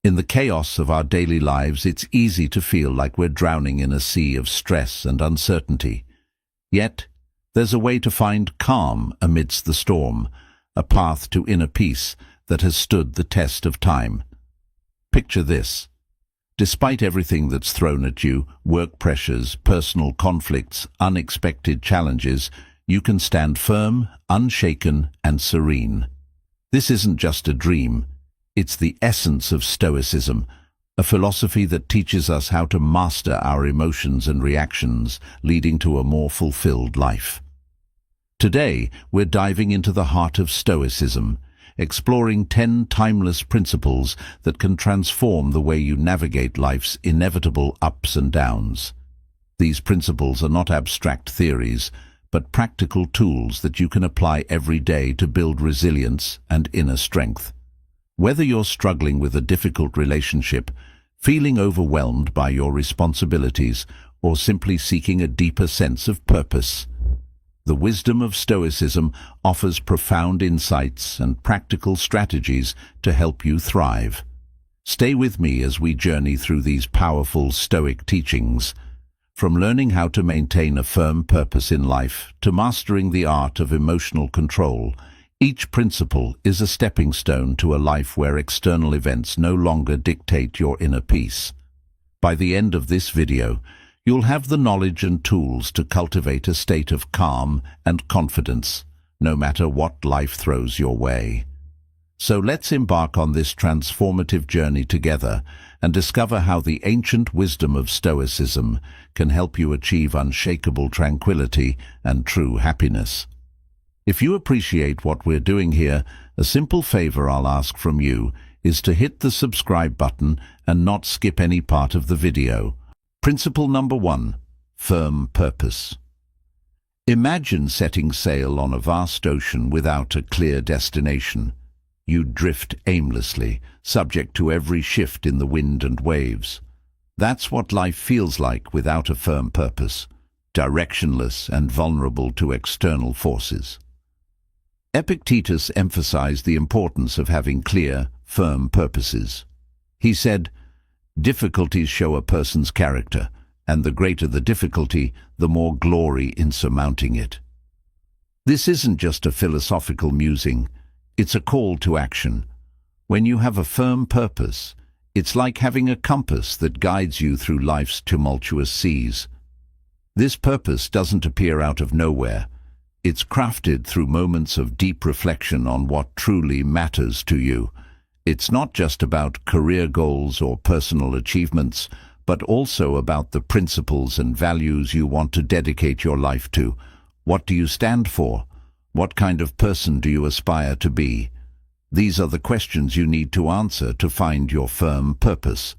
In the chaos of our daily lives, it's easy to feel like we're drowning in a sea of stress and uncertainty. Yet, there's a way to find calm amidst the storm, a path to inner peace that has stood the test of time. Picture this. Despite everything that's thrown at you, work pressures, personal conflicts, unexpected challenges, you can stand firm, unshaken, and serene. This isn't just a dream. It's the essence of Stoicism, a philosophy that teaches us how to master our emotions and reactions, leading to a more fulfilled life. Today, we're diving into the heart of Stoicism, exploring 10 timeless principles that can transform the way you navigate life's inevitable ups and downs. These principles are not abstract theories, but practical tools that you can apply every day to build resilience and inner strength. Whether you're struggling with a difficult relationship, feeling overwhelmed by your responsibilities, or simply seeking a deeper sense of purpose, the wisdom of Stoicism offers profound insights and practical strategies to help you thrive. Stay with me as we journey through these powerful Stoic teachings. From learning how to maintain a firm purpose in life to mastering the art of emotional control, each principle is a stepping stone to a life where external events no longer dictate your inner peace. By the end of this video, you'll have the knowledge and tools to cultivate a state of calm and confidence, no matter what life throws your way. So let's embark on this transformative journey together and discover how the ancient wisdom of Stoicism can help you achieve unshakable tranquility and true happiness. If you appreciate what we're doing here, a simple favor I'll ask from you is to hit the subscribe button and not skip any part of the video. Principle number 1. Firm purpose. Imagine setting sail on a vast ocean without a clear destination. You drift aimlessly, subject to every shift in the wind and waves. That's what life feels like without a firm purpose, directionless and vulnerable to external forces. Epictetus emphasized the importance of having clear, firm purposes. He said, "Difficulties show a person's character, and the greater the difficulty, the more glory in surmounting it." This isn't just a philosophical musing, it's a call to action. When you have a firm purpose, it's like having a compass that guides you through life's tumultuous seas. This purpose doesn't appear out of nowhere. It's crafted through moments of deep reflection on what truly matters to you. It's not just about career goals or personal achievements, but also about the principles and values you want to dedicate your life to. What do you stand for? What kind of person do you aspire to be? These are the questions you need to answer to find your firm purpose.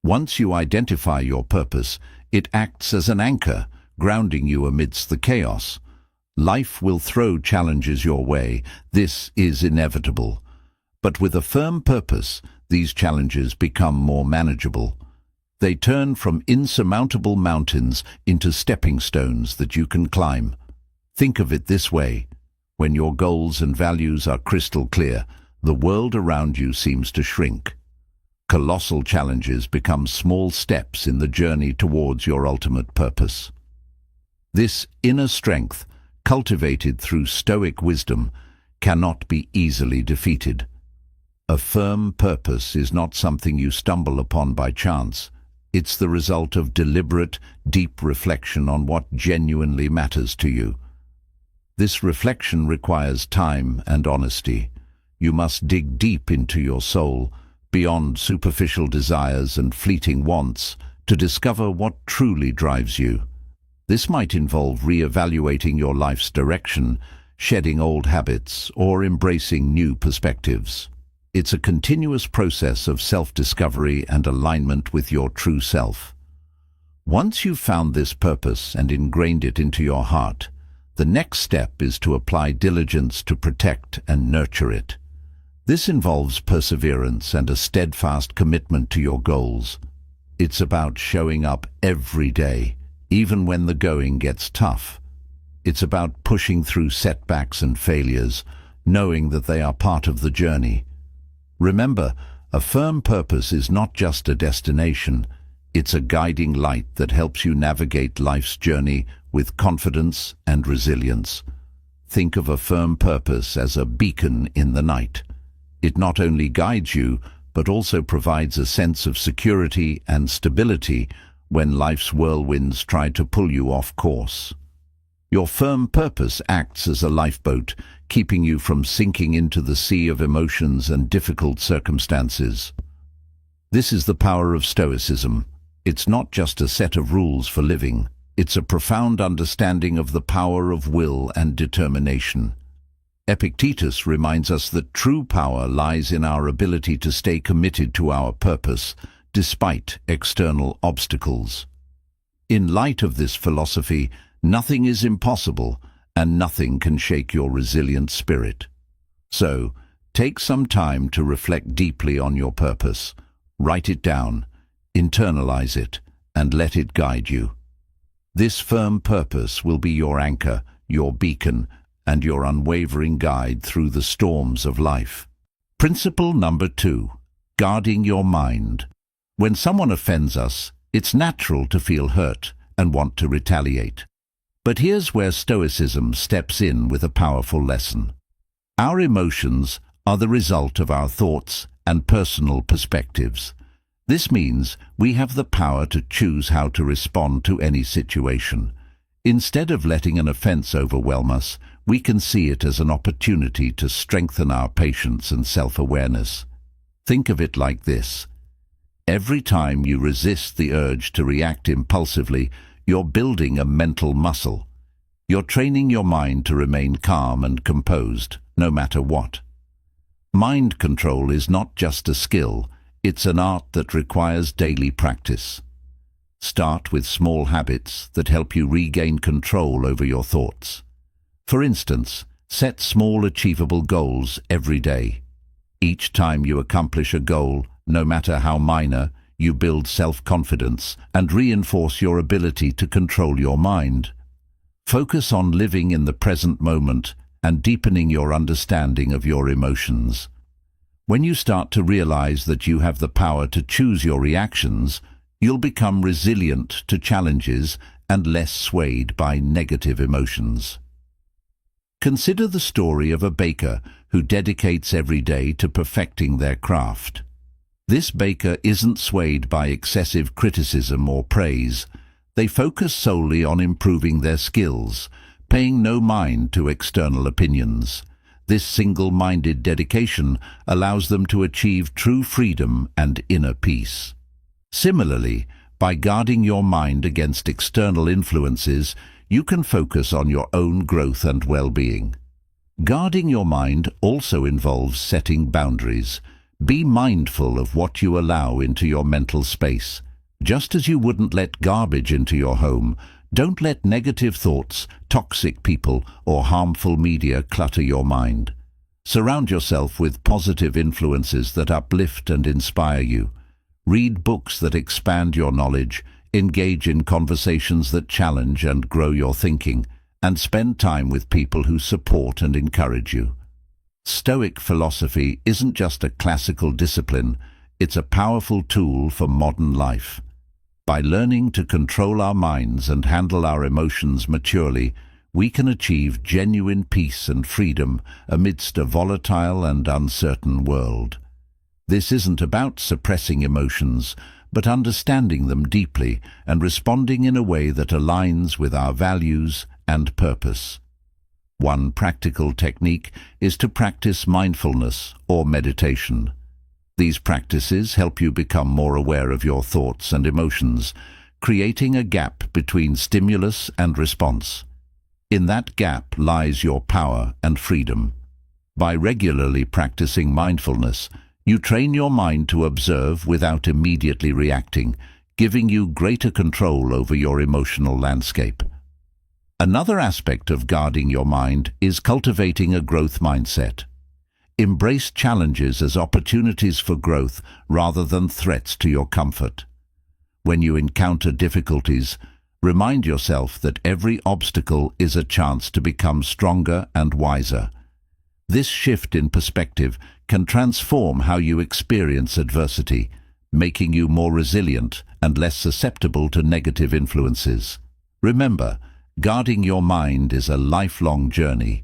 Once you identify your purpose, it acts as an anchor, grounding you amidst the chaos. Life will throw challenges your way. This is inevitable. But with a firm purpose, these challenges become more manageable. They turn from insurmountable mountains into stepping stones that you can climb. Think of it this way. When your goals and values are crystal clear, the world around you seems to shrink. Colossal challenges become small steps in the journey towards your ultimate purpose. This inner strength, cultivated through Stoic wisdom, cannot be easily defeated. A firm purpose is not something you stumble upon by chance. It's the result of deliberate, deep reflection on what genuinely matters to you. This reflection requires time and honesty. You must dig deep into your soul, beyond superficial desires and fleeting wants, to discover what truly drives you. This might involve re-evaluating your life's direction, shedding old habits, or embracing new perspectives. It's a continuous process of self-discovery and alignment with your true self. Once you've found this purpose and ingrained it into your heart, the next step is to apply diligence to protect and nurture it. This involves perseverance and a steadfast commitment to your goals. It's about showing up every day, even when the going gets tough. It's about pushing through setbacks and failures, knowing that they are part of the journey. Remember, A firm purpose is not just a destination, it's a guiding light that helps you navigate life's journey with confidence and resilience. Think of a firm purpose as a beacon in the night. It not only guides you, but also provides a sense of security and stability when life's whirlwinds try to pull you off course. Your firm purpose acts as a lifeboat, keeping you from sinking into the sea of emotions and difficult circumstances. This is the power of Stoicism. It's not just a set of rules for living. It's a profound understanding of the power of will and determination. Epictetus reminds us that true power lies in our ability to stay committed to our purpose, despite external obstacles. In light of this philosophy, nothing is impossible, and nothing can shake your resilient spirit. So, take some time to reflect deeply on your purpose. Write it down, internalize it, and let it guide you. This firm purpose will be your anchor, your beacon, and your unwavering guide through the storms of life. Principle number 2, guarding your mind. When someone offends us, it's natural to feel hurt and want to retaliate. But here's where Stoicism steps in with a powerful lesson. Our emotions are the result of our thoughts and personal perspectives. This means we have the power to choose how to respond to any situation. Instead of letting an offense overwhelm us, we can see it as an opportunity to strengthen our patience and self-awareness. Think of it like this. Every time you resist the urge to react impulsively, you're building a mental muscle. You're training your mind to remain calm and composed, no matter what. Mind control is not just a skill, it's an art that requires daily practice. Start with small habits that help you regain control over your thoughts. For instance, set small achievable goals every day. Each time you accomplish a goal, no matter how minor, you build self-confidence and reinforce your ability to control your mind. Focus on living in the present moment and deepening your understanding of your emotions. When you start to realize that you have the power to choose your reactions, you'll become resilient to challenges and less swayed by negative emotions. Consider the story of a baker who dedicates every day to perfecting their craft. This baker isn't swayed by excessive criticism or praise. They focus solely on improving their skills, paying no mind to external opinions. This single-minded dedication allows them to achieve true freedom and inner peace. Similarly, by guarding your mind against external influences, you can focus on your own growth and well-being. Guarding your mind also involves setting boundaries. Be mindful of what you allow into your mental space. Just as you wouldn't let garbage into your home, don't let negative thoughts, toxic people, or harmful media clutter your mind. Surround yourself with positive influences that uplift and inspire you. Read books that expand your knowledge, engage in conversations that challenge and grow your thinking, and spend time with people who support and encourage you. Stoic philosophy isn't just a classical discipline, it's a powerful tool for modern life. By learning to control our minds and handle our emotions maturely, we can achieve genuine peace and freedom amidst a volatile and uncertain world. This isn't about suppressing emotions, but understanding them deeply and responding in a way that aligns with our values and purpose. One practical technique is to practice mindfulness or meditation. These practices help you become more aware of your thoughts and emotions, creating a gap between stimulus and response. In that gap lies your power and freedom. By regularly practicing mindfulness, you train your mind to observe without immediately reacting, giving you greater control over your emotional landscape. Another aspect of guarding your mind is cultivating a growth mindset. Embrace challenges as opportunities for growth rather than threats to your comfort. When you encounter difficulties, remind yourself that every obstacle is a chance to become stronger and wiser. This shift in perspective can transform how you experience adversity, making you more resilient and less susceptible to negative influences. Remember, guarding your mind is a lifelong journey.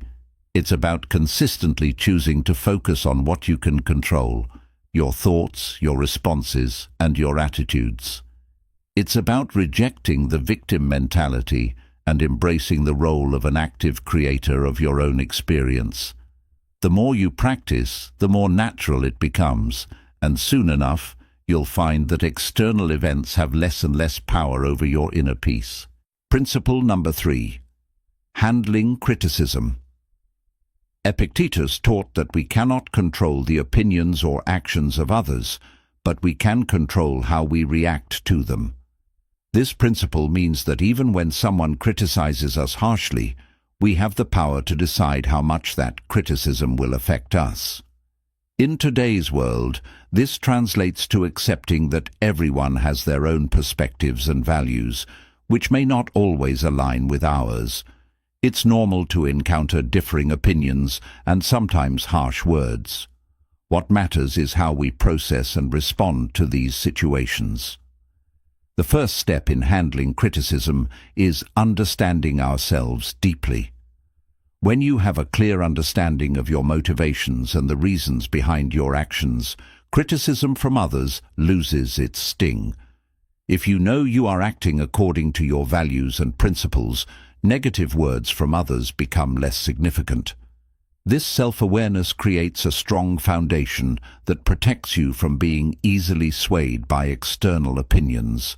It's about consistently choosing to focus on what you can control, your thoughts, your responses, and your attitudes. It's about rejecting the victim mentality and embracing the role of an active creator of your own experience. The more you practice, the more natural it becomes, and soon enough, you'll find that external events have less and less power over your inner peace. Principle number 3. Handling criticism. Epictetus taught that we cannot control the opinions or actions of others, but we can control how we react to them. This principle means that even when someone criticizes us harshly, we have the power to decide how much that criticism will affect us. In today's world, this translates to accepting that everyone has their own perspectives and values, which may not always align with ours. It's normal to encounter differing opinions and sometimes harsh words. What matters is how we process and respond to these situations. The first step in handling criticism is understanding ourselves deeply. When you have a clear understanding of your motivations and the reasons behind your actions, criticism from others loses its sting. If you know you are acting according to your values and principles, negative words from others become less significant. This self-awareness creates a strong foundation that protects you from being easily swayed by external opinions.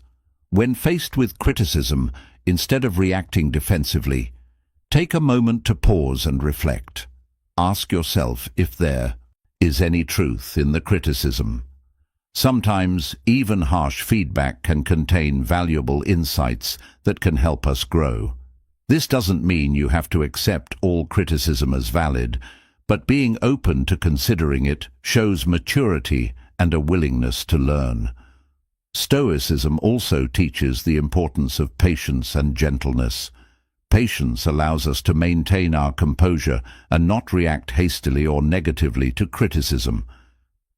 When faced with criticism, instead of reacting defensively, take a moment to pause and reflect. Ask yourself if there is any truth in the criticism. Sometimes, even harsh feedback can contain valuable insights that can help us grow. This doesn't mean you have to accept all criticism as valid, but being open to considering it shows maturity and a willingness to learn. Stoicism also teaches the importance of patience and gentleness. Patience allows us to maintain our composure and not react hastily or negatively to criticism.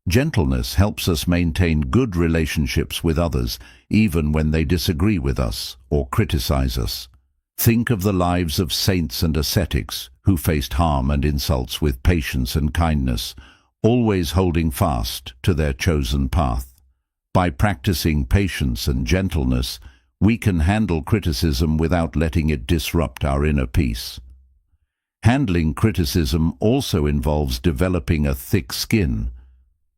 Gentleness helps us maintain good relationships with others, even when they disagree with us or criticize us. Think of the lives of saints and ascetics who faced harm and insults with patience and kindness, always holding fast to their chosen path. By practicing patience and gentleness, we can handle criticism without letting it disrupt our inner peace. Handling criticism also involves developing a thick skin.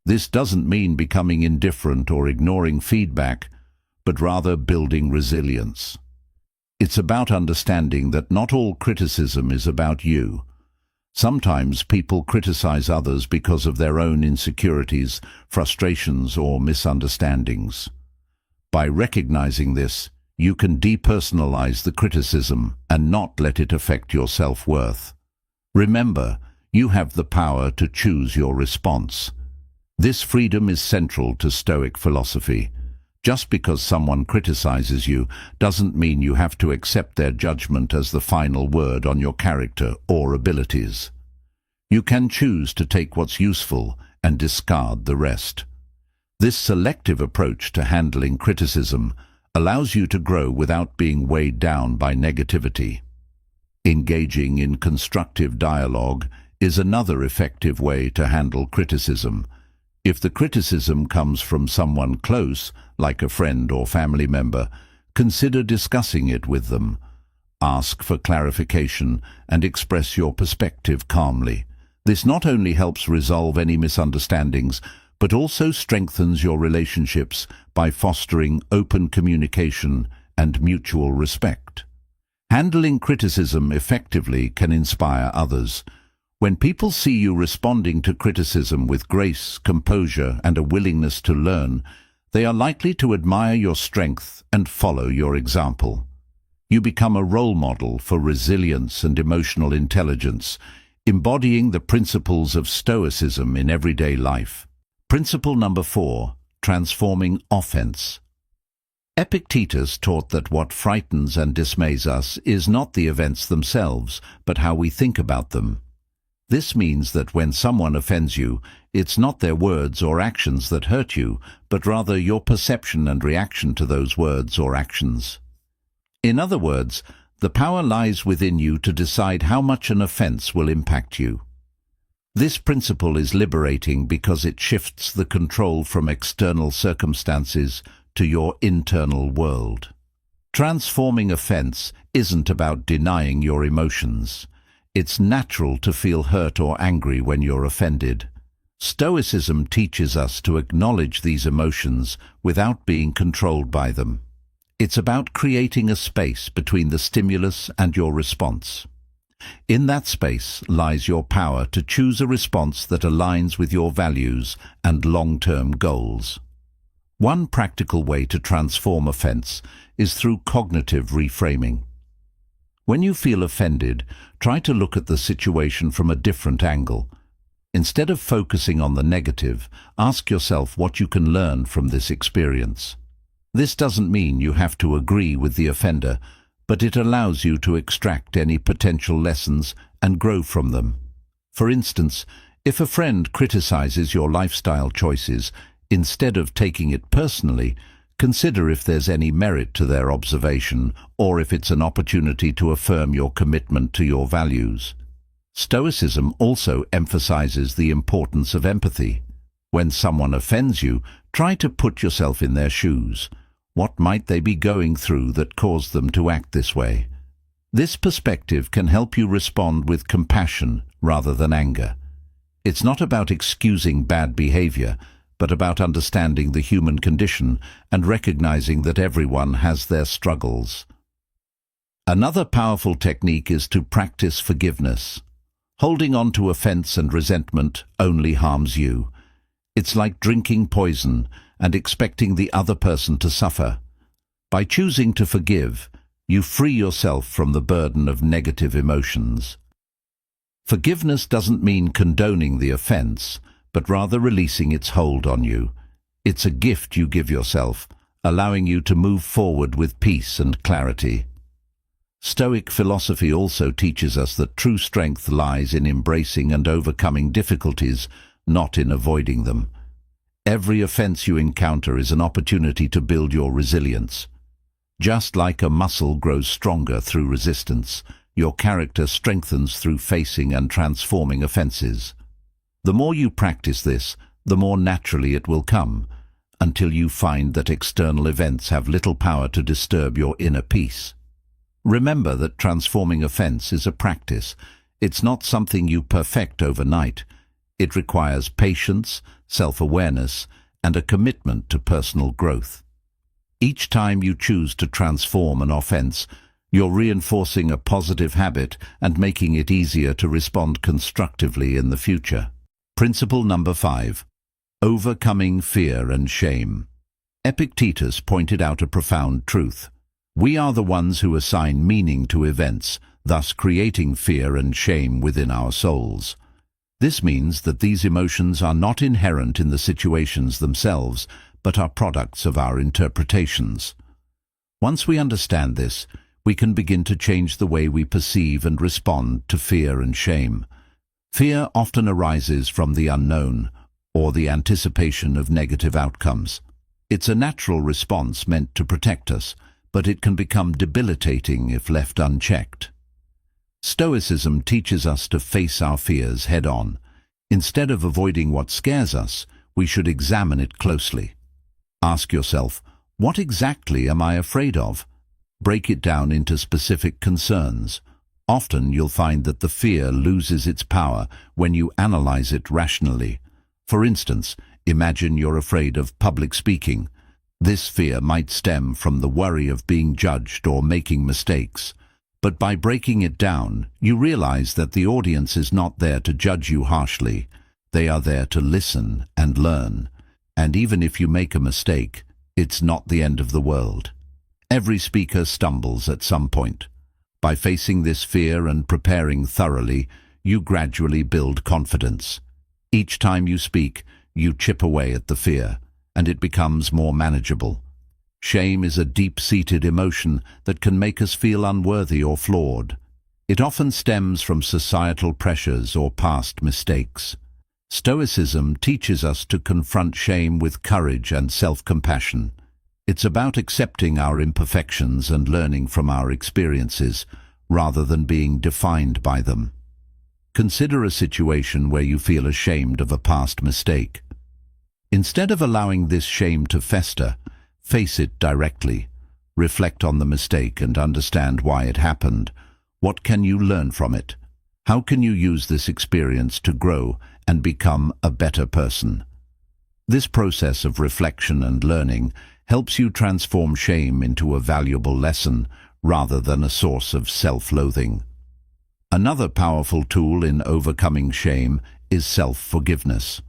This doesn't mean becoming indifferent or ignoring feedback, but rather building resilience. It's about understanding that not all criticism is about you. Sometimes people criticize others because of their own insecurities, frustrations, or misunderstandings. By recognizing this, you can depersonalize the criticism and not let it affect your self-worth. Remember, you have the power to choose your response. This freedom is central to Stoic philosophy. Just because someone criticizes you doesn't mean you have to accept their judgment as the final word on your character or abilities. You can choose to take what's useful and discard the rest. This selective approach to handling criticism allows you to grow without being weighed down by negativity. Engaging in constructive dialogue is another effective way to handle criticism. If the criticism comes from someone close, like a friend or family member, consider discussing it with them. Ask for clarification and express your perspective calmly. This not only helps resolve any misunderstandings, but also strengthens your relationships by fostering open communication and mutual respect. Handling criticism effectively can inspire others. When people see you responding to criticism with grace, composure, and a willingness to learn, they are likely to admire your strength and follow your example. You become a role model for resilience and emotional intelligence, embodying the principles of Stoicism in everyday life. Principle number 4, transforming offense. Epictetus taught that what frightens and dismays us is not the events themselves, but how we think about them. This means that when someone offends you, it's not their words or actions that hurt you, but rather your perception and reaction to those words or actions. In other words, the power lies within you to decide how much an offense will impact you. This principle is liberating because it shifts the control from external circumstances to your internal world. Transforming offense isn't about denying your emotions. It's natural to feel hurt or angry when you're offended. Stoicism teaches us to acknowledge these emotions without being controlled by them. It's about creating a space between the stimulus and your response. In that space lies your power to choose a response that aligns with your values and long-term goals. One practical way to transform offense is through cognitive reframing. When you feel offended, try to look at the situation from a different angle. Instead of focusing on the negative, ask yourself what you can learn from this experience. This doesn't mean you have to agree with the offender, but it allows you to extract any potential lessons and grow from them. For instance, if a friend criticizes your lifestyle choices, instead of taking it personally, consider if there's any merit to their observation or if it's an opportunity to affirm your commitment to your values. Stoicism also emphasizes the importance of empathy. When someone offends you, try to put yourself in their shoes. What might they be going through that caused them to act this way? This perspective can help you respond with compassion rather than anger. It's not about excusing bad behavior, but about understanding the human condition and recognizing that everyone has their struggles. Another powerful technique is to practice forgiveness. Holding on to offense and resentment only harms you. It's like drinking poison and expecting the other person to suffer. By choosing to forgive, you free yourself from the burden of negative emotions. Forgiveness doesn't mean condoning the offense, but rather releasing its hold on you. It's a gift you give yourself, allowing you to move forward with peace and clarity. Stoic philosophy also teaches us that true strength lies in embracing and overcoming difficulties, not in avoiding them. Every offense you encounter is an opportunity to build your resilience. Just like a muscle grows stronger through resistance, your character strengthens through facing and transforming offenses. The more you practice this, the more naturally it will come, until you find that external events have little power to disturb your inner peace. Remember that transforming offense is a practice. It's not something you perfect overnight. It requires patience, self-awareness, and a commitment to personal growth. Each time you choose to transform an offense, you're reinforcing a positive habit and making it easier to respond constructively in the future. Principle number 5. Overcoming fear and shame. Epictetus pointed out a profound truth. We are the ones who assign meaning to events, thus creating fear and shame within our souls. This means that these emotions are not inherent in the situations themselves, but are products of our interpretations. Once we understand this, we can begin to change the way we perceive and respond to fear and shame. Fear often arises from the unknown, or the anticipation of negative outcomes. It's a natural response meant to protect us, but it can become debilitating if left unchecked. Stoicism teaches us to face our fears head-on. Instead of avoiding what scares us, we should examine it closely. Ask yourself, what exactly am I afraid of? Break it down into specific concerns. Often you'll find that the fear loses its power when you analyze it rationally. For instance, imagine you're afraid of public speaking. This fear might stem from the worry of being judged or making mistakes. But by breaking it down, you realize that the audience is not there to judge you harshly. They are there to listen and learn. And even if you make a mistake, it's not the end of the world. Every speaker stumbles at some point. By facing this fear and preparing thoroughly, you gradually build confidence. Each time you speak, you chip away at the fear, and it becomes more manageable. Shame is a deep-seated emotion that can make us feel unworthy or flawed. It often stems from societal pressures or past mistakes. Stoicism teaches us to confront shame with courage and self-compassion. It's about accepting our imperfections and learning from our experiences, rather than being defined by them. Consider a situation where you feel ashamed of a past mistake. Instead of allowing this shame to fester, face it directly. Reflect on the mistake and understand why it happened. What can you learn from it? How can you use this experience to grow and become a better person? This process of reflection and learning helps you transform shame into a valuable lesson rather than a source of self-loathing. Another powerful tool in overcoming shame is self-forgiveness.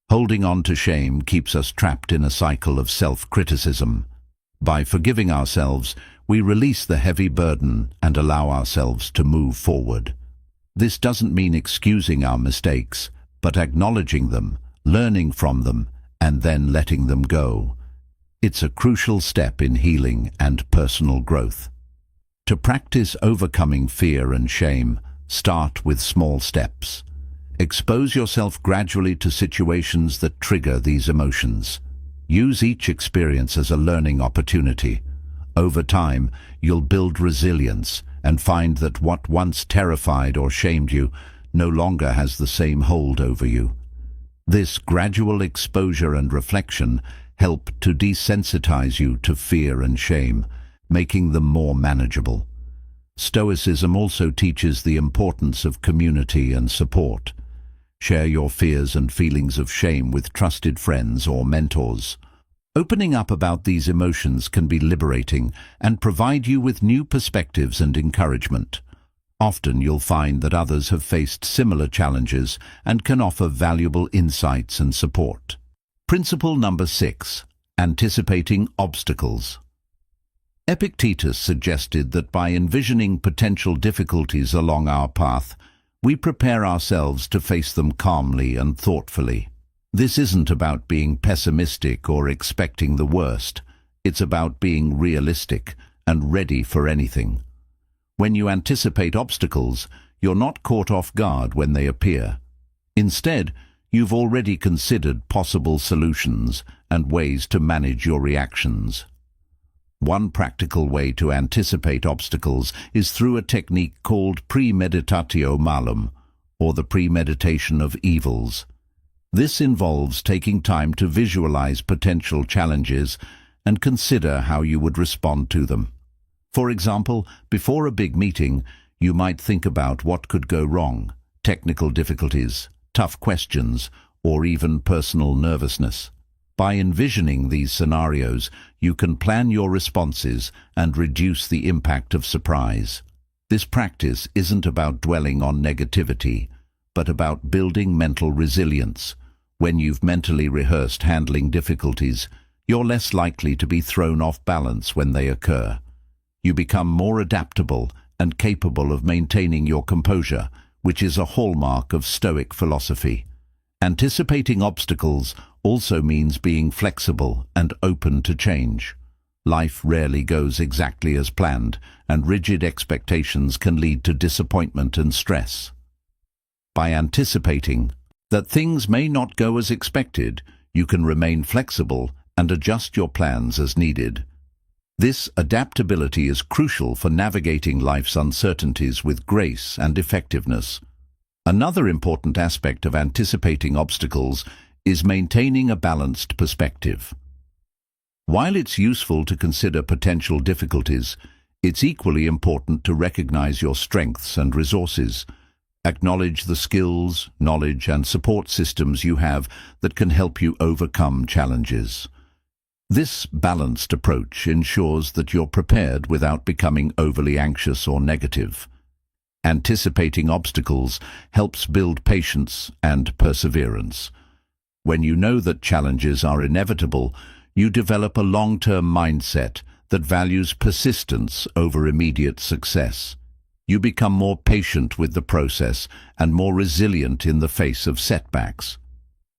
Holding on to shame keeps us trapped in a cycle of self-criticism. By forgiving ourselves, we release the heavy burden and allow ourselves to move forward. This doesn't mean excusing our mistakes, but acknowledging them, learning from them, and then letting them go. It's a crucial step in healing and personal growth. To practice overcoming fear and shame, start with small steps. Expose yourself gradually to situations that trigger these emotions. Use each experience as a learning opportunity. Over time, you'll build resilience and find that what once terrified or shamed you no longer has the same hold over you. This gradual exposure and reflection help to desensitize you to fear and shame, making them more manageable. Stoicism also teaches the importance of community and support. Share your fears and feelings of shame with trusted friends or mentors. Opening up about these emotions can be liberating and provide you with new perspectives and encouragement. Often you'll find that others have faced similar challenges and can offer valuable insights and support. Principle number 6. Anticipating obstacles. Epictetus suggested that by envisioning potential difficulties along our path, we prepare ourselves to face them calmly and thoughtfully. This isn't about being pessimistic or expecting the worst. It's about being realistic and ready for anything. When you anticipate obstacles, you're not caught off guard when they appear. Instead, you've already considered possible solutions and ways to manage your reactions. One practical way to anticipate obstacles is through a technique called premeditatio malum, or the premeditation of evils. This involves taking time to visualize potential challenges and consider how you would respond to them. For example, before a big meeting, you might think about what could go wrong, technical difficulties, tough questions, or even personal nervousness. By envisioning these scenarios, you can plan your responses and reduce the impact of surprise. This practice isn't about dwelling on negativity, but about building mental resilience. When you've mentally rehearsed handling difficulties, you're less likely to be thrown off balance when they occur. You become more adaptable and capable of maintaining your composure, which is a hallmark of Stoic philosophy. Anticipating obstacles also means being flexible and open to change. Life rarely goes exactly as planned, and rigid expectations can lead to disappointment and stress. By anticipating that things may not go as expected, you can remain flexible and adjust your plans as needed. This adaptability is crucial for navigating life's uncertainties with grace and effectiveness. Another important aspect of anticipating obstacles is maintaining a balanced perspective. While it's useful to consider potential difficulties, it's equally important to recognize your strengths and resources. Acknowledge the skills, knowledge, and support systems you have that can help you overcome challenges. This balanced approach ensures that you're prepared without becoming overly anxious or negative. Anticipating obstacles helps build patience and perseverance. When you know that challenges are inevitable, you develop a long-term mindset that values persistence over immediate success. You become more patient with the process and more resilient in the face of setbacks.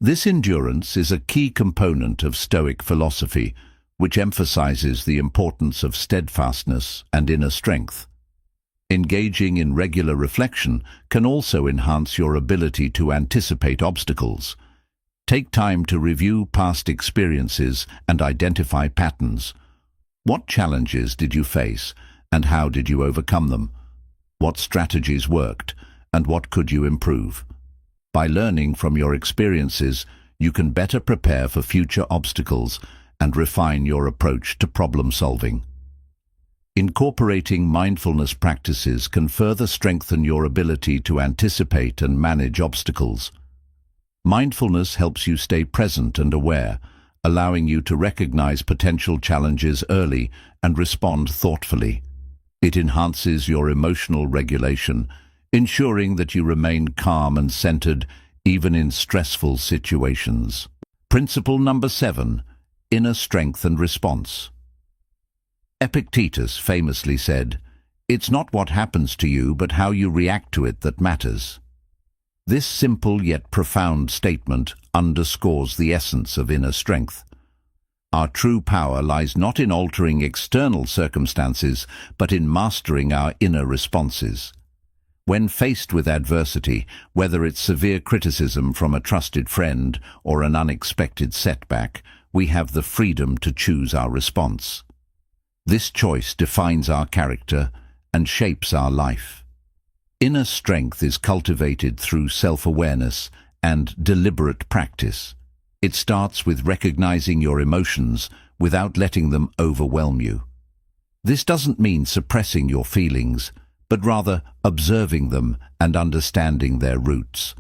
This endurance is a key component of Stoic philosophy, which emphasizes the importance of steadfastness and inner strength. Engaging in regular reflection can also enhance your ability to anticipate obstacles. Take time to review past experiences and identify patterns. What challenges did you face, and how did you overcome them? What strategies worked, and what could you improve? By learning from your experiences, you can better prepare for future obstacles and refine your approach to problem solving. Incorporating mindfulness practices can further strengthen your ability to anticipate and manage obstacles. Mindfulness helps you stay present and aware, allowing you to recognize potential challenges early and respond thoughtfully. It enhances your emotional regulation, ensuring that you remain calm and centered even in stressful situations. Principle number 7, inner strength and response. Epictetus famously said, "It's not what happens to you, but how you react to it that matters." This simple yet profound statement underscores the essence of inner strength. Our true power lies not in altering external circumstances, but in mastering our inner responses. When faced with adversity, whether it's severe criticism from a trusted friend or an unexpected setback, we have the freedom to choose our response. This choice defines our character and shapes our life. Inner strength is cultivated through self-awareness and deliberate practice. It starts with recognizing your emotions without letting them overwhelm you. This doesn't mean suppressing your feelings, but rather observing them and understanding their roots.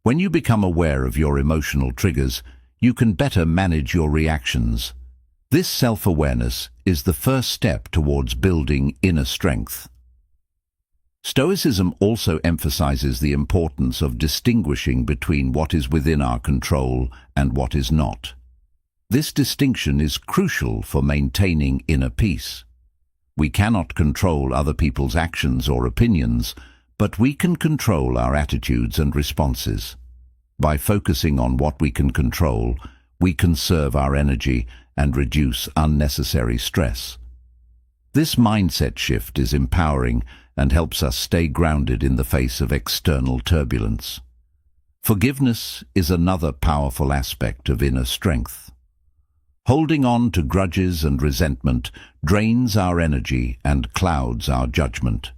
When you become aware of your emotional triggers, you can better manage your reactions. This self-awareness is the first step towards building inner strength. Stoicism also emphasizes the importance of distinguishing between what is within our control and what is not. This distinction is crucial for maintaining inner peace. We cannot control other people's actions or opinions, but we can control our attitudes and responses. By focusing on what we can control, we conserve our energy and reduce unnecessary stress. This mindset shift is empowering and helps us stay grounded in the face of external turbulence. Forgiveness is another powerful aspect of inner strength. Holding on to grudges and resentment drains our energy and clouds our judgment.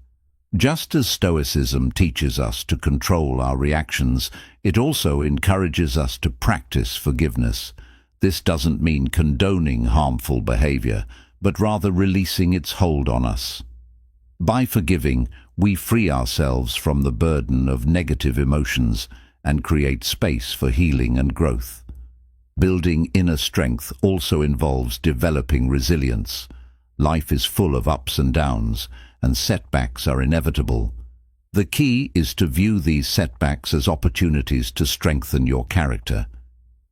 Just as Stoicism teaches us to control our reactions, it also encourages us to practice forgiveness. This doesn't mean condoning harmful behavior, but rather releasing its hold on us. By forgiving, we free ourselves from the burden of negative emotions and create space for healing and growth. Building inner strength also involves developing resilience. Life is full of ups and downs, and setbacks are inevitable. The key is to view these setbacks as opportunities to strengthen your character.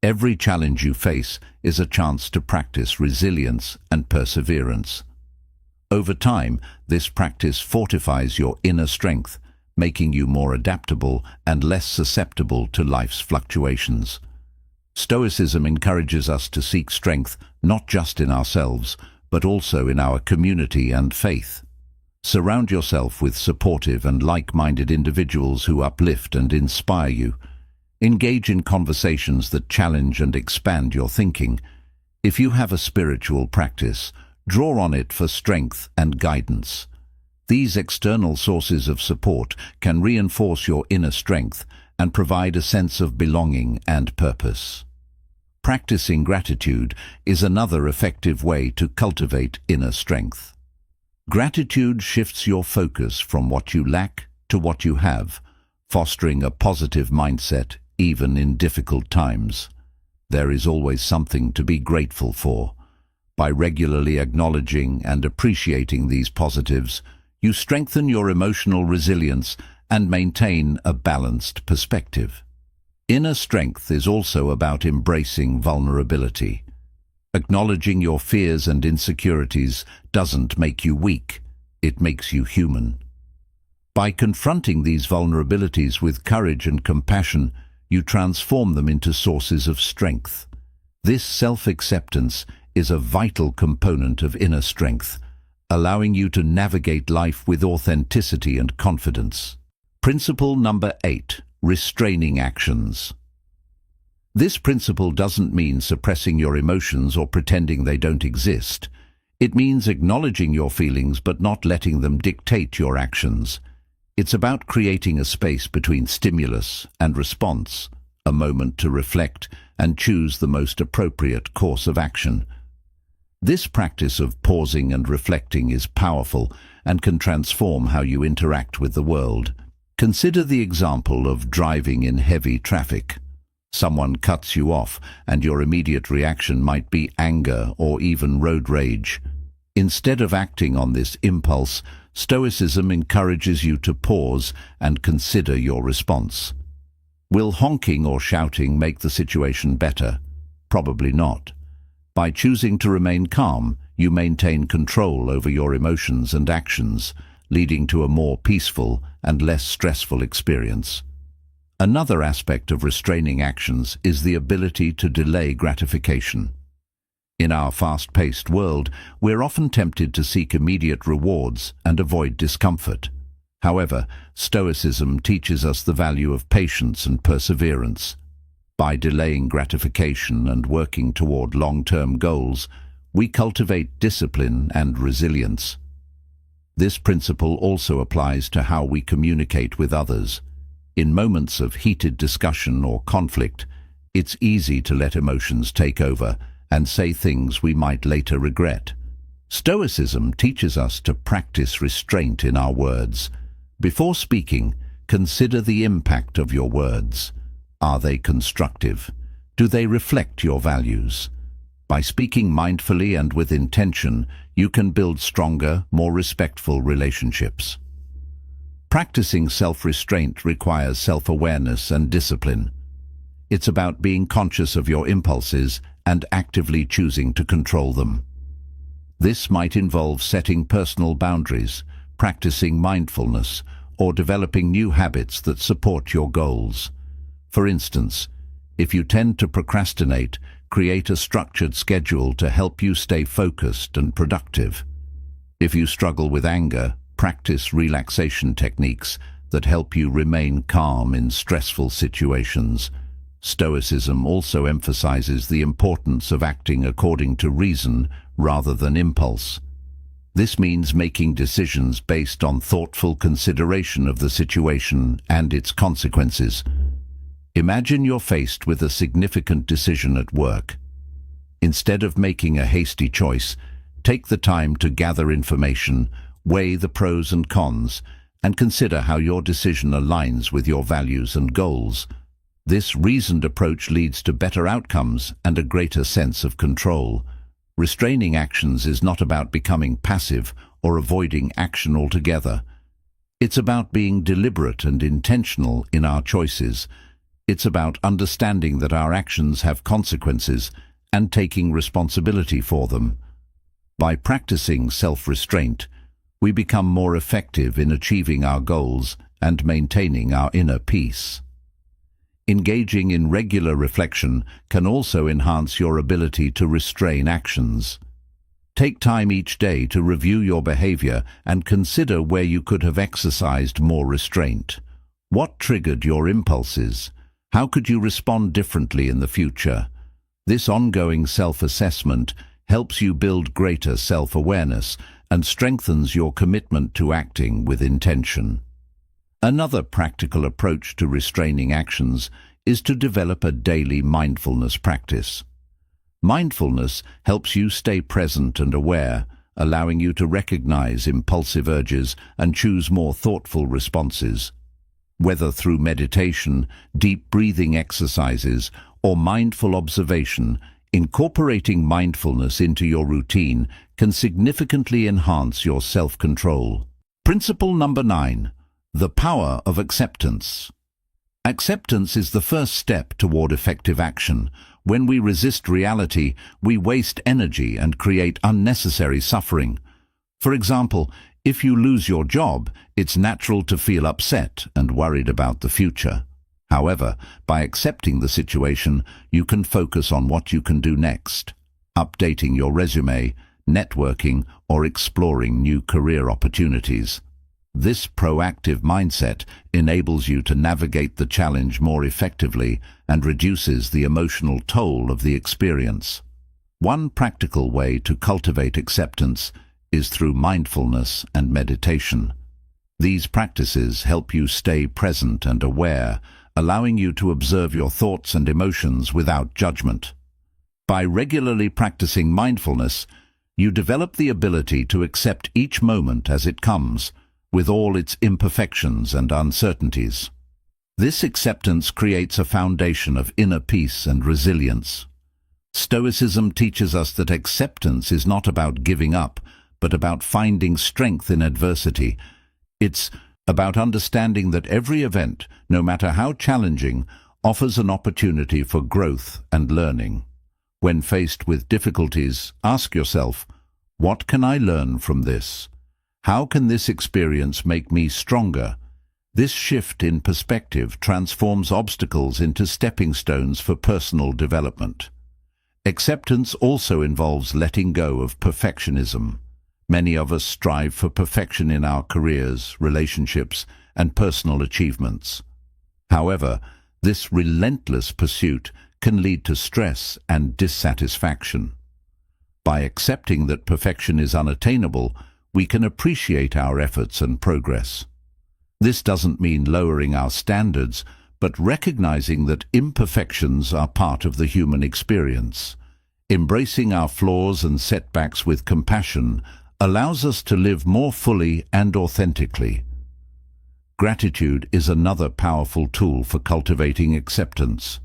Every challenge you face is a chance to practice resilience and perseverance. Over time, this practice fortifies your inner strength, making you more adaptable and less susceptible to life's fluctuations. Stoicism encourages us to seek strength not just in ourselves, but also in our community and faith. Surround yourself with supportive and like-minded individuals who uplift and inspire you. Engage in conversations that challenge and expand your thinking. If you have a spiritual practice, draw on it for strength and guidance. These external sources of support can reinforce your inner strength and provide a sense of belonging and purpose. Practicing gratitude is another effective way to cultivate inner strength. Gratitude shifts your focus from what you lack to what you have, fostering a positive mindset even in difficult times. There is always something to be grateful for. By regularly acknowledging and appreciating these positives, you strengthen your emotional resilience and maintain a balanced perspective. Inner strength is also about embracing vulnerability. Acknowledging your fears and insecurities doesn't make you weak, it makes you human. By confronting these vulnerabilities with courage and compassion, you transform them into sources of strength. This self-acceptance is a vital component of inner strength, allowing you to navigate life with authenticity and confidence. Principle number 8, restraining actions. This principle doesn't mean suppressing your emotions or pretending they don't exist. It means acknowledging your feelings but not letting them dictate your actions. It's about creating a space between stimulus and response, a moment to reflect and choose the most appropriate course of action. This practice of pausing and reflecting is powerful and can transform how you interact with the world. Consider the example of driving in heavy traffic. Someone cuts you off, and your immediate reaction might be anger or even road rage. Instead of acting on this impulse, Stoicism encourages you to pause and consider your response. Will honking or shouting make the situation better? Probably not. By choosing to remain calm, you maintain control over your emotions and actions, leading to a more peaceful and less stressful experience. Another aspect of restraining actions is the ability to delay gratification. In our fast-paced world, we're often tempted to seek immediate rewards and avoid discomfort. However, Stoicism teaches us the value of patience and perseverance. By delaying gratification and working toward long-term goals, we cultivate discipline and resilience. This principle also applies to how we communicate with others. In moments of heated discussion or conflict, it's easy to let emotions take over and say things we might later regret. Stoicism teaches us to practice restraint in our words. Before speaking, consider the impact of your words. Are they constructive? Do they reflect your values? By speaking mindfully and with intention, you can build stronger, more respectful relationships. Practicing self-restraint requires self-awareness and discipline. It's about being conscious of your impulses and actively choosing to control them. This might involve setting personal boundaries, practicing mindfulness, or developing new habits that support your goals. For instance, if you tend to procrastinate, create a structured schedule to help you stay focused and productive. If you struggle with anger, practice relaxation techniques that help you remain calm in stressful situations. Stoicism also emphasizes the importance of acting according to reason rather than impulse. This means making decisions based on thoughtful consideration of the situation and its consequences. Imagine you're faced with a significant decision at work. Instead of making a hasty choice, take the time to gather information, weigh the pros and cons, and consider how your decision aligns with your values and goals. This reasoned approach leads to better outcomes and a greater sense of control. Restraining actions is not about becoming passive or avoiding action altogether. It's about being deliberate and intentional in our choices. It's about understanding that our actions have consequences and taking responsibility for them. By practicing self-restraint, we become more effective in achieving our goals and maintaining our inner peace. Engaging in regular reflection can also enhance your ability to restrain actions. Take time each day to review your behavior and consider where you could have exercised more restraint. What triggered your impulses? How could you respond differently in the future? This ongoing self-assessment helps you build greater self-awareness and strengthens your commitment to acting with intention. Another practical approach to restraining actions is to develop a daily mindfulness practice. Mindfulness helps you stay present and aware, allowing you to recognize impulsive urges and choose more thoughtful responses. Whether through meditation, deep breathing exercises, or mindful observation, incorporating mindfulness into your routine can significantly enhance your self-control. Principle number 9. The power of acceptance. Acceptance is the first step toward effective action. When we resist reality, we waste energy and create unnecessary suffering. For example, if you lose your job, it's natural to feel upset and worried about the future. However, by accepting the situation, you can focus on what you can do next. Updating your resume, networking, or exploring new career opportunities. This proactive mindset enables you to navigate the challenge more effectively and reduces the emotional toll of the experience. One practical way to cultivate acceptance is through mindfulness and meditation. These practices help you stay present and aware, allowing you to observe your thoughts and emotions without judgment. By regularly practicing mindfulness, you develop the ability to accept each moment as it comes, with all its imperfections and uncertainties. This acceptance creates a foundation of inner peace and resilience. Stoicism teaches us that acceptance is not about giving up, but about finding strength in adversity. It's about understanding that every event, no matter how challenging, offers an opportunity for growth and learning. When faced with difficulties, ask yourself, what can I learn from this? How can this experience make me stronger? This shift in perspective transforms obstacles into stepping stones for personal development. Acceptance also involves letting go of perfectionism. Many of us strive for perfection in our careers, relationships, and personal achievements. However, this relentless pursuit can lead to stress and dissatisfaction. By accepting that perfection is unattainable, we can appreciate our efforts and progress. This doesn't mean lowering our standards, but recognizing that imperfections are part of the human experience. Embracing our flaws and setbacks with compassion allows us to live more fully and authentically. Gratitude is another powerful tool for cultivating acceptance.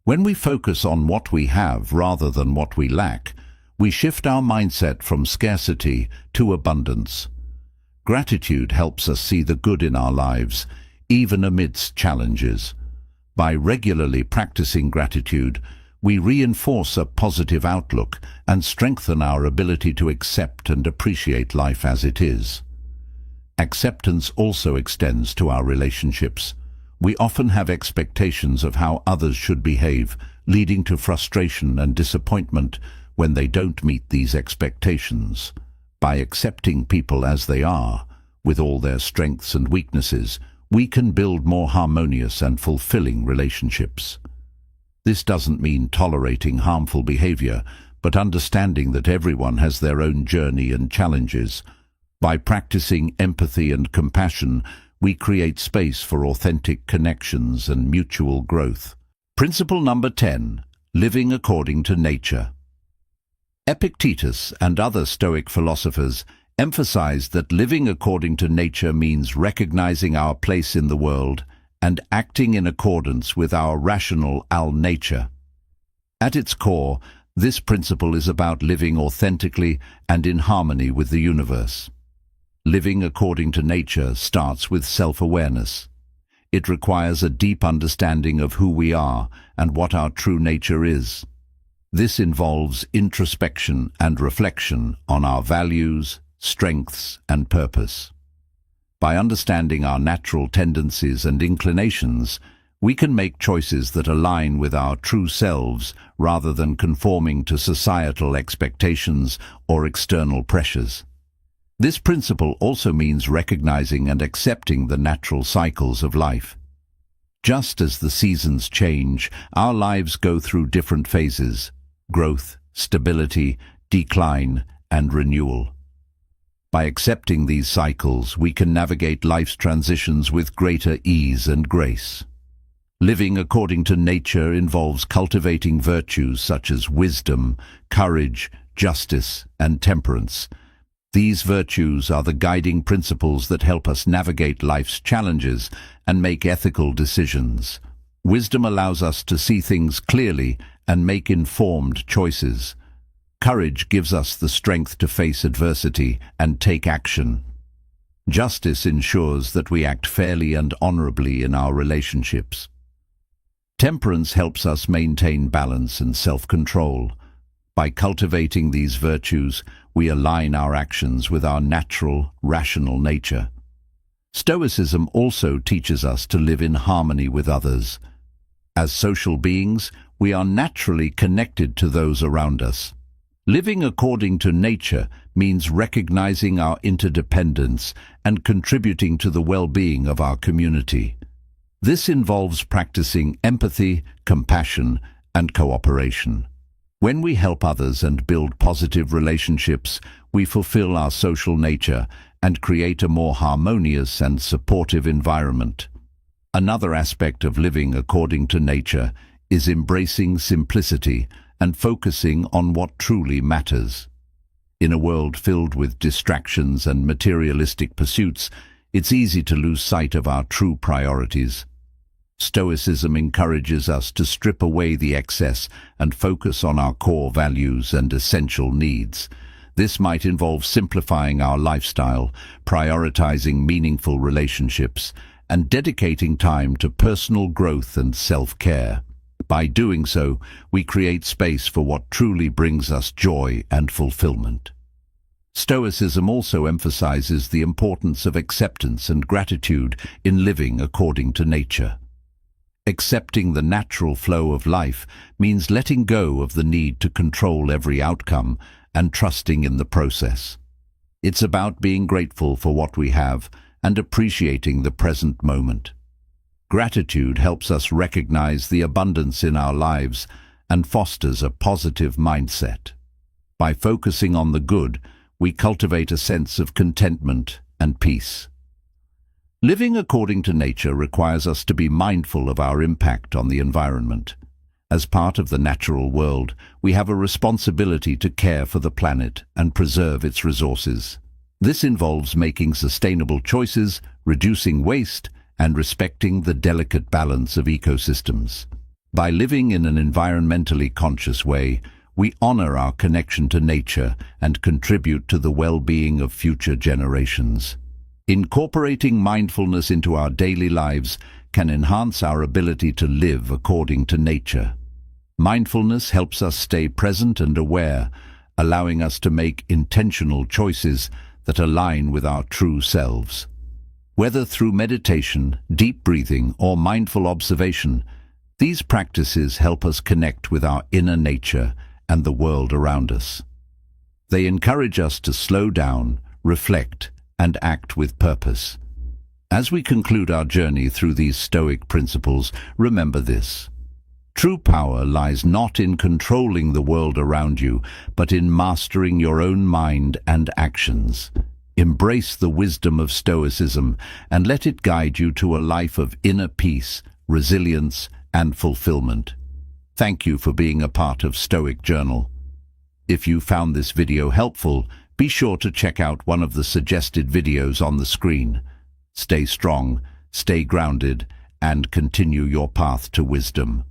When we focus on what we have rather than what we lack, we shift our mindset from scarcity to abundance. Gratitude helps us see the good in our lives, even amidst challenges. By regularly practicing gratitude, we reinforce a positive outlook and strengthen our ability to accept and appreciate life as it is. Acceptance also extends to our relationships. We often have expectations of how others should behave, leading to frustration and disappointment when they don't meet these expectations. By accepting people as they are, with all their strengths and weaknesses, we can build more harmonious and fulfilling relationships. This doesn't mean tolerating harmful behavior, but understanding that everyone has their own journey and challenges. By practicing empathy and compassion, we create space for authentic connections and mutual growth. Principle number 10, living according to nature. Epictetus and other Stoic philosophers emphasized that living according to nature means recognizing our place in the world and acting in accordance with our rational nature. At its core, this principle is about living authentically and in harmony with the universe. Living according to nature starts with self-awareness. It requires a deep understanding of who we are and what our true nature is. This involves introspection and reflection on our values, strengths, and purpose. By understanding our natural tendencies and inclinations, we can make choices that align with our true selves rather than conforming to societal expectations or external pressures. This principle also means recognizing and accepting the natural cycles of life. Just as the seasons change, our lives go through different phases: growth, stability, decline, and renewal. By accepting these cycles, we can navigate life's transitions with greater ease and grace. Living according to nature involves cultivating virtues such as wisdom, courage, justice, and temperance. These virtues are the guiding principles that help us navigate life's challenges and make ethical decisions. Wisdom allows us to see things clearly and make informed choices. Courage gives us the strength to face adversity and take action. Justice ensures that we act fairly and honorably in our relationships. Temperance helps us maintain balance and self-control. By cultivating these virtues, we align our actions with our natural, rational nature. Stoicism also teaches us to live in harmony with others. As social beings, we are naturally connected to those around us. Living according to nature means recognizing our interdependence and contributing to the well-being of our community. This involves practicing empathy, compassion, and cooperation. When we help others and build positive relationships, we fulfill our social nature and create a more harmonious and supportive environment. Another aspect of living according to nature is embracing simplicity and focusing on what truly matters. In a world filled with distractions and materialistic pursuits, it's easy to lose sight of our true priorities. Stoicism encourages us to strip away the excess and focus on our core values and essential needs. This might involve simplifying our lifestyle, prioritizing meaningful relationships, and dedicating time to personal growth and self-care. By doing so, we create space for what truly brings us joy and fulfillment. Stoicism also emphasizes the importance of acceptance and gratitude in living according to nature. Accepting the natural flow of life means letting go of the need to control every outcome and trusting in the process. It's about being grateful for what we have and appreciating the present moment. Gratitude helps us recognize the abundance in our lives and fosters a positive mindset. By focusing on the good, we cultivate a sense of contentment and peace. Living according to nature requires us to be mindful of our impact on the environment. As part of the natural world, we have a responsibility to care for the planet and preserve its resources. This involves making sustainable choices, reducing waste, and respecting the delicate balance of ecosystems. By living in an environmentally conscious way, we honor our connection to nature and contribute to the well-being of future generations. Incorporating mindfulness into our daily lives can enhance our ability to live according to nature. Mindfulness helps us stay present and aware, allowing us to make intentional choices that align with our true selves. Whether through meditation, deep breathing, or mindful observation, these practices help us connect with our inner nature and the world around us. They encourage us to slow down, reflect, and act with purpose. As we conclude our journey through these Stoic principles, remember this. True power lies not in controlling the world around you, but in mastering your own mind and actions. Embrace the wisdom of Stoicism and let it guide you to a life of inner peace, resilience, and fulfillment. Thank you for being a part of Stoic Journal. If you found this video helpful, be sure to check out one of the suggested videos on the screen. Stay strong, stay grounded, and continue your path to wisdom.